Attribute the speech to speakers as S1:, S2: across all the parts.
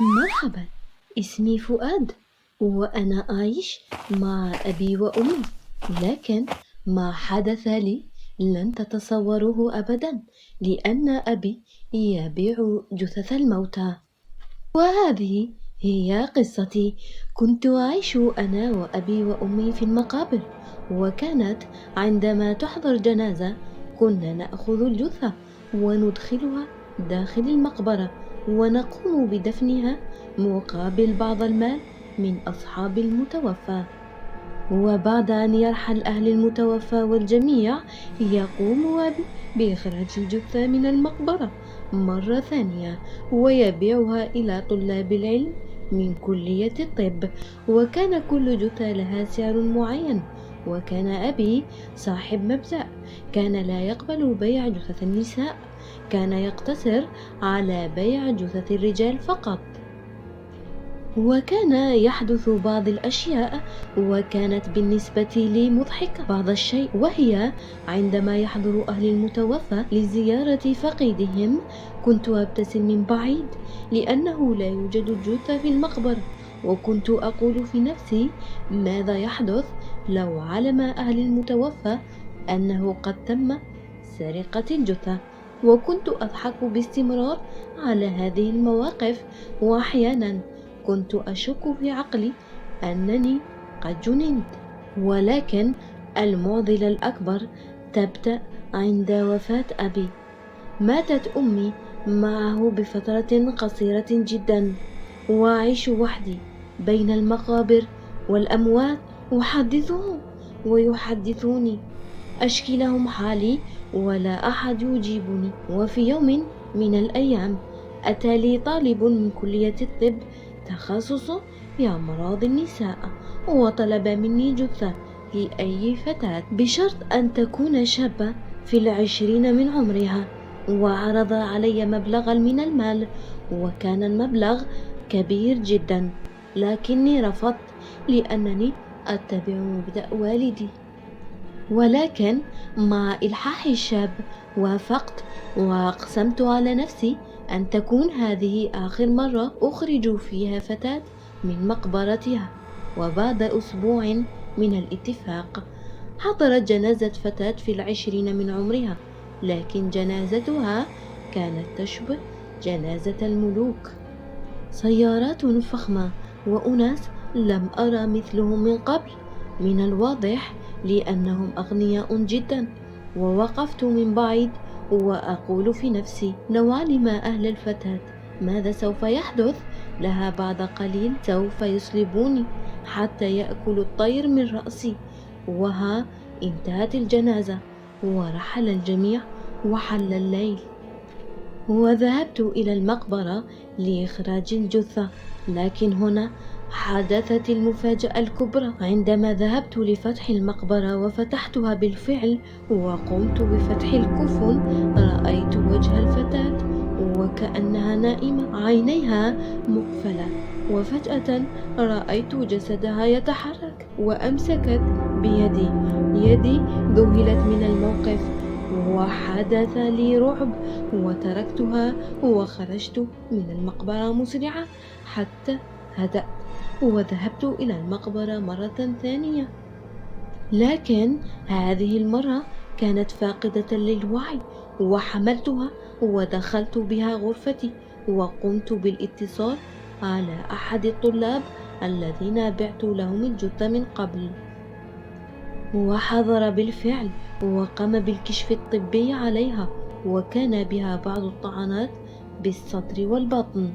S1: مرحبا، اسمي فؤاد وأنا أعيش مع أبي وأمي، لكن ما حدث لي لن تتصوروه أبدا، لأن أبي يبيع جثث الموتى. وهذه هي قصتي. كنت أعيش أنا وأبي وأمي في المقابر، وكانت عندما تحضر جنازة كنا نأخذ الجثة وندخلها داخل المقبرة ونقوم بدفنها مقابل بعض المال من أصحاب المتوفى. وبعد أن يرحل أهل المتوفى والجميع، يقوم أبي بإخراج الجثة من المقبرة مرة ثانية ويبيعها إلى طلاب العلم من كلية الطب. وكان كل جثة لها سعر معين، وكان أبي صاحب مبدأ، كان لا يقبل بيع جثث النساء، كان يقتصر على بيع جثث الرجال فقط. وكان يحدث بعض الأشياء وكانت بالنسبة لي مضحكة بعض الشيء، وهي عندما يحضر أهل المتوفى لزيارة فقيدهم كنت أبتسم من بعيد لأنه لا يوجد الجثة في المقبرة، وكنت أقول في نفسي ماذا يحدث لو علم أهل المتوفى أنه قد تم سرقة الجثة. وكنت أضحك باستمرار على هذه المواقف، وأحيانا كنت أشك في عقلي أنني قد جننت. ولكن المعضلة الأكبر تبدأ عند وفاة أبي. ماتت أمي معه بفترة قصيرة جدا، وأعيش وحدي بين المقابر والأموات، أحدثهم ويحدثوني، أشكي لهم حالي ولا أحد يجيبني. وفي يوم من الأيام أتى لي طالب من كلية الطب تخصص في أمراض النساء، وطلب مني جثة لأي فتاة بشرط أن تكون شابة في العشرين من عمرها، وعرض علي مبلغا من المال، وكان المبلغ كبير جدا، لكني رفضت لأنني أتبع مبدأ والدي. ولكن مع إلحاح الشاب وافقت، وأقسمت على نفسي أن تكون هذه آخر مرة أخرج فيها فتاة من مقبرتها. وبعد أسبوع من الاتفاق حضرت جنازة فتاة في العشرين من عمرها، لكن جنازتها كانت تشبه جنازة الملوك، سيارات فخمة وأناس لم أرى مثلهم من قبل. من الواضح لأنهم أغنياء جدا. ووقفت من بعيد وأقول في نفسي نوعلم أهل الفتاة ماذا سوف يحدث لها بعد قليل، سوف يصلبوني حتى يأكل الطير من رأسي. وها انتهت الجنازة ورحل الجميع وحل الليل، وذهبت إلى المقبرة لإخراج الجثة. لكن هنا حدثت المفاجأة الكبرى. عندما ذهبت لفتح المقبرة وفتحتها بالفعل وقمت بفتح الكفن، رأيت وجه الفتاة وكأنها نائمة، عينيها مقفلة، وفجأة رأيت جسدها يتحرك وأمسكت بيدي. يدي ذهلت من الموقف وحدث لي رعب، وتركتها وخرجت من المقبرة مسرعة حتى هدأت، وذهبت إلى المقبرة مرة ثانية، لكن هذه المرة كانت فاقدة للوعي. وحملتها ودخلت بها غرفتي، وقمت بالاتصال على أحد الطلاب الذين بعت لهم الجثة من قبل، وحضر بالفعل وقام بالكشف الطبي عليها، وكان بها بعض الطعنات بالصدر والبطن،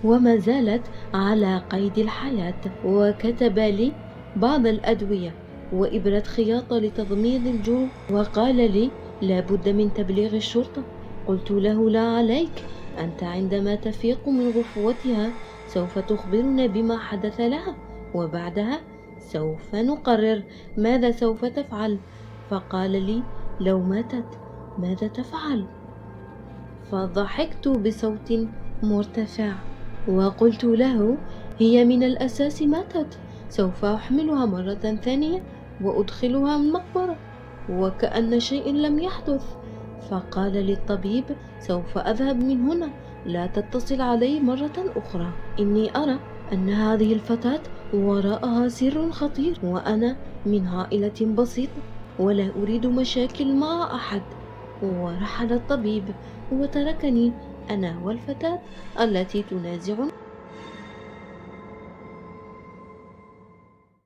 S1: وما زالت على قيد الحياة. وكتب لي بعض الأدوية وإبرة خياطة لتضميد الجروح، وقال لي لا بد من تبليغ الشرطة. قلت له لا عليك، أنت عندما تفيق من غفوتها سوف تخبرنا بما حدث لها، وبعدها سوف نقرر ماذا سوف تفعل. فقال لي لو ماتت ماذا تفعل؟ فضحكت بصوت مرتفع وقلت له هي من الأساس ماتت، سوف أحملها مرة ثانية وأدخلها المقبرة وكأن شيء لم يحدث. فقال للطبيب: سوف أذهب من هنا، لا تتصل علي مرة أخرى. إني أرى أن هذه الفتاة وراءها سر خطير، وأنا من عائلة بسيطة ولا أريد مشاكل مع أحد. ورحل الطبيب وتركني أنا والفتاة التي تنازعنا.